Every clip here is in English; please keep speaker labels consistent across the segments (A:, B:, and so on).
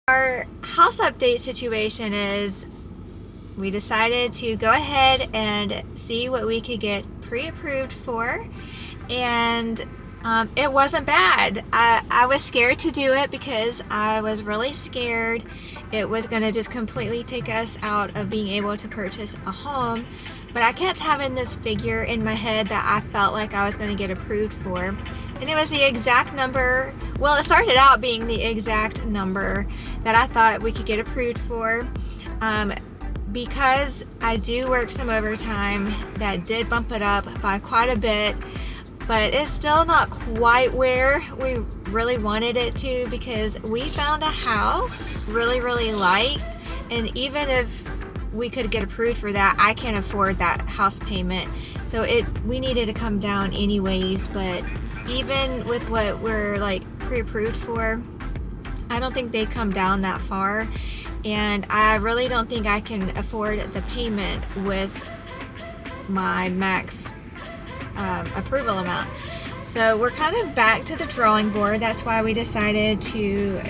A: Our house update situation is we decided to go ahead and see what we could get pre-approved for, and it wasn't bad. I was scared to do it because I was really scared it was going to just completely take us out of being able to purchase a home, but I kept having this figure in my head that I felt like I was going to get approved for, and it was the exact number. Well, it started out being the exact number that I thought we could get approved for. Because I do work some overtime, that did bump it up by quite a bit, but it's still not quite where we really wanted it to, because we found a house really liked, and even if we could get approved for that, I can't afford that house payment, so we needed to come down anyways. But even with what we're like pre-approved for, I don't think they come down that far, and I really don't think I can afford the payment with my max approval amount. So we're kind of back to the drawing board. That's why we decided to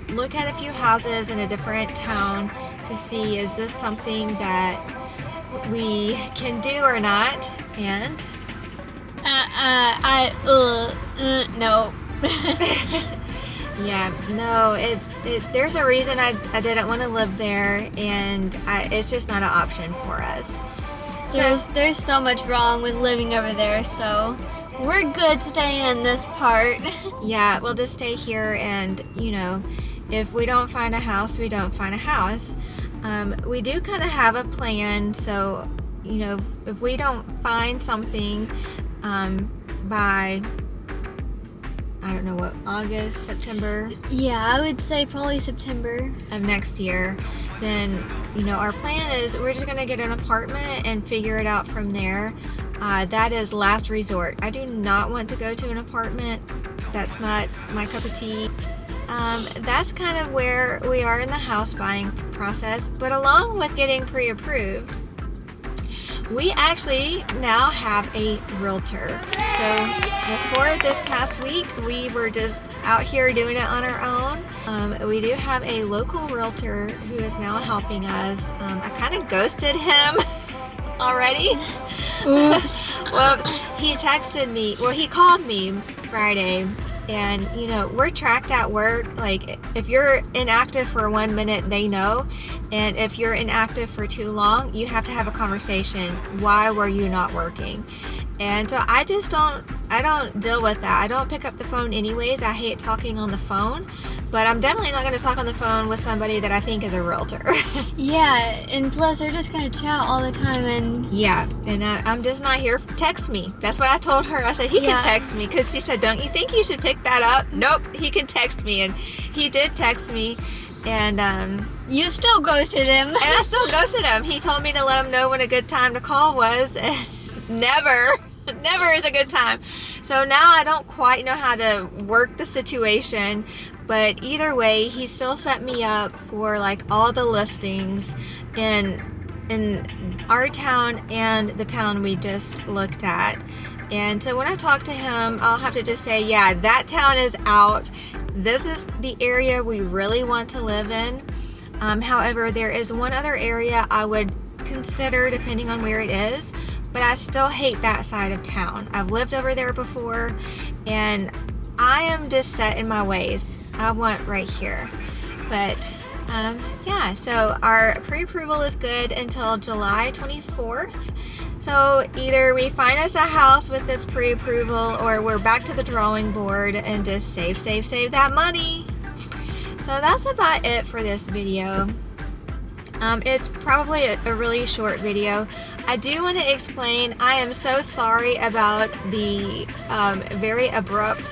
A: look at a few houses in a different town to see, is this something that we can do or not? And
B: no.
A: yeah, no, there's a reason I didn't want to live there, and it's just not an option for us.
B: There's so much wrong with living over there, so we're good staying in this part.
A: Yeah, we'll just stay here, and if we don't find a house, we don't find a house. We do kind of have a plan, so if we don't find something by, I don't know what, August, September?
B: Yeah, I would say probably September
A: of next year, then our plan is we're just gonna get an apartment and figure it out from there. That is last resort. I do not want to go to an apartment. That's not my cup of tea. That's kind of where we are in the house buying process. But along with getting pre-approved, we actually now have a realtor. So before this past week, we were just out here doing it on our own. We do have a local realtor who is now helping us. I kind of ghosted him already.
B: Oops.
A: Whoops. He texted me, well, he called me Friday, and we're tracked at work. Like, if you're inactive for 1 minute, they know, and if you're inactive for too long, you have to have a conversation. Why were you not working? And so I don't deal with that. I don't pick up the phone anyways. I hate talking on the phone, but I'm definitely not going to talk on the phone with somebody that I think is a realtor.
B: Yeah, and plus they're just going to chat all the time, and
A: yeah, and I'm just not here. Text me. That's what I told her. I said he can text me, because she said, don't you think you should pick that up? Nope, he can text me, and he did text me, and
B: you still ghosted him.
A: And I still ghosted him. He told me to let him know when a good time to call was. Never is a good time. So now I don't quite know how to work the situation, but either way, he still set me up for like all the listings in our town and the town we just looked at. And so when I talk to him, I'll have to just say, yeah, that town is out. This is the area we really want to live in. However, there is one other area I would consider depending on where it is, but I still hate that side of town. I've lived over there before, and I am just set in my ways. I want right here. But yeah, so our pre-approval is good until July 24th. So either we find us a house with this pre-approval, or we're back to the drawing board and just save that money. So that's about it for this video. It's probably a really short video. I do want to explain, I am so sorry about the very abrupt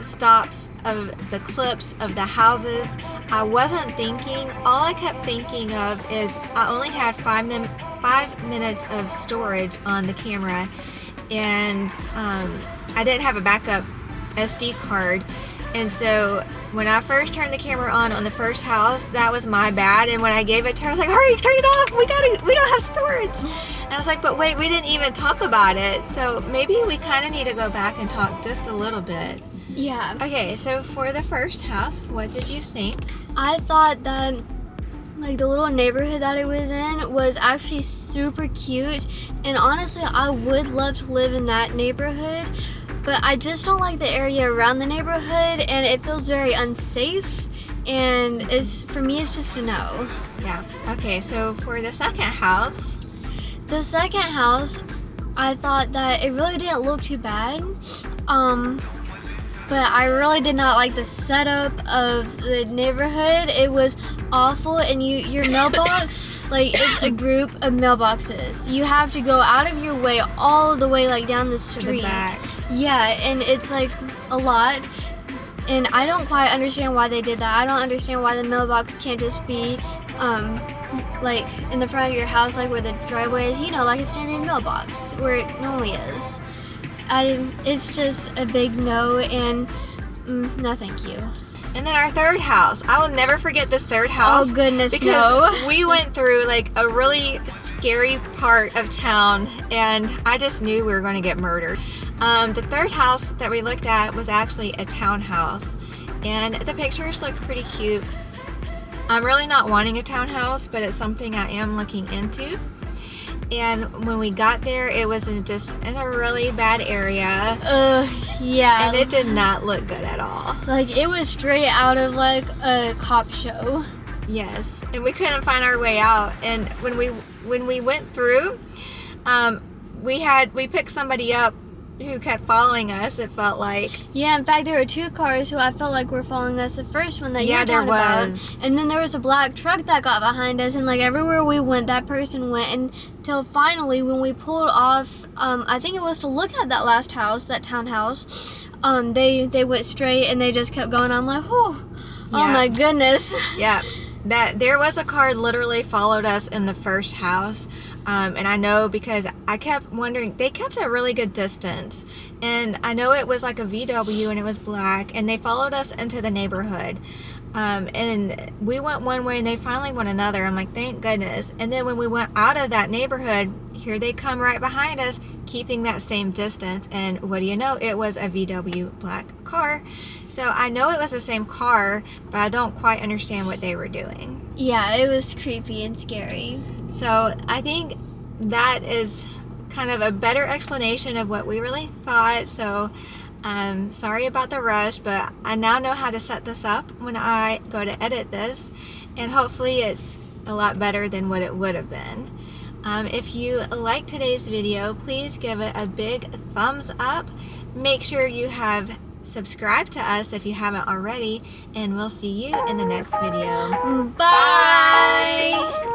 A: stops of the clips of the houses. I wasn't thinking, all I kept thinking of is I only had 5 minutes of storage on the camera, and I didn't have a backup SD card. And so when I first turned the camera on the first house, that was my bad. And when I gave it to her, I was like, hurry, turn it off. We don't have storage. And I was like, but wait, we didn't even talk about it. So maybe we kind of need to go back and talk just a little bit.
B: Yeah.
A: Okay, so for the first house, what did you think?
B: I thought that like the little neighborhood that it was in was actually super cute, and honestly I would love to live in that neighborhood, but I just don't like the area around the neighborhood, and it feels very unsafe, and for me it's just a no.
A: Yeah. Okay, so for the second house.
B: The second house, I thought that it really didn't look too bad. But I really did not like the setup of the neighborhood. It was awful, and your mailbox, like it's a group of mailboxes. You have to go out of your way all the way like down the street.
A: To the back.
B: Yeah, and it's like a lot. And I don't quite understand why they did that. I don't understand why the mailbox can't just be like in the front of your house, like where the driveway is, like a standard mailbox where it normally is. It's just a big no, and no thank you.
A: And then our third house. I will never forget this third house.
B: Oh goodness,
A: because
B: no.
A: we went through like a really scary part of town, and I just knew we were going to get murdered. The third house that we looked at was actually a townhouse, and the pictures looked pretty cute. I'm really not wanting a townhouse, but it's something I am looking into. And when we got there, it was in a really bad area.
B: Yeah.
A: And it did not look good at all.
B: Like it was straight out of like a cop show.
A: Yes, and we couldn't find our way out. And when we went through, we picked somebody up who kept following us. It felt like.
B: Yeah, in fact, there were two cars who I felt like were following us. The first one that you were talking about, and then there was a black truck that got behind us, and like everywhere we went, that person went, until finally when we pulled off, I think it was to look at that last house, that townhouse. They went straight and they just kept going. I'm like, whew,
A: yeah.
B: Oh my goodness.
A: Yeah, that there was a car literally followed us in the first house. And I know because I kept wondering, they kept a really good distance, and I know it was like a VW and it was black, and they followed us into the neighborhood, and we went one way and they finally went another. I'm like, thank goodness. And then when we went out of that neighborhood, here they come right behind us, keeping that same distance, and what do you know, it was a VW black car. So I know it was the same car, but I don't quite understand what they were doing.
B: Yeah, it was creepy and scary.
A: So I think that is kind of a better explanation of what we really thought. So sorry about the rush, but I now know how to set this up when I go to edit this, and hopefully it's a lot better than what it would have been. If you like today's video, please give it a big thumbs up. Make sure you have subscribed to us if you haven't already, and we'll see you in the next video.
B: Bye!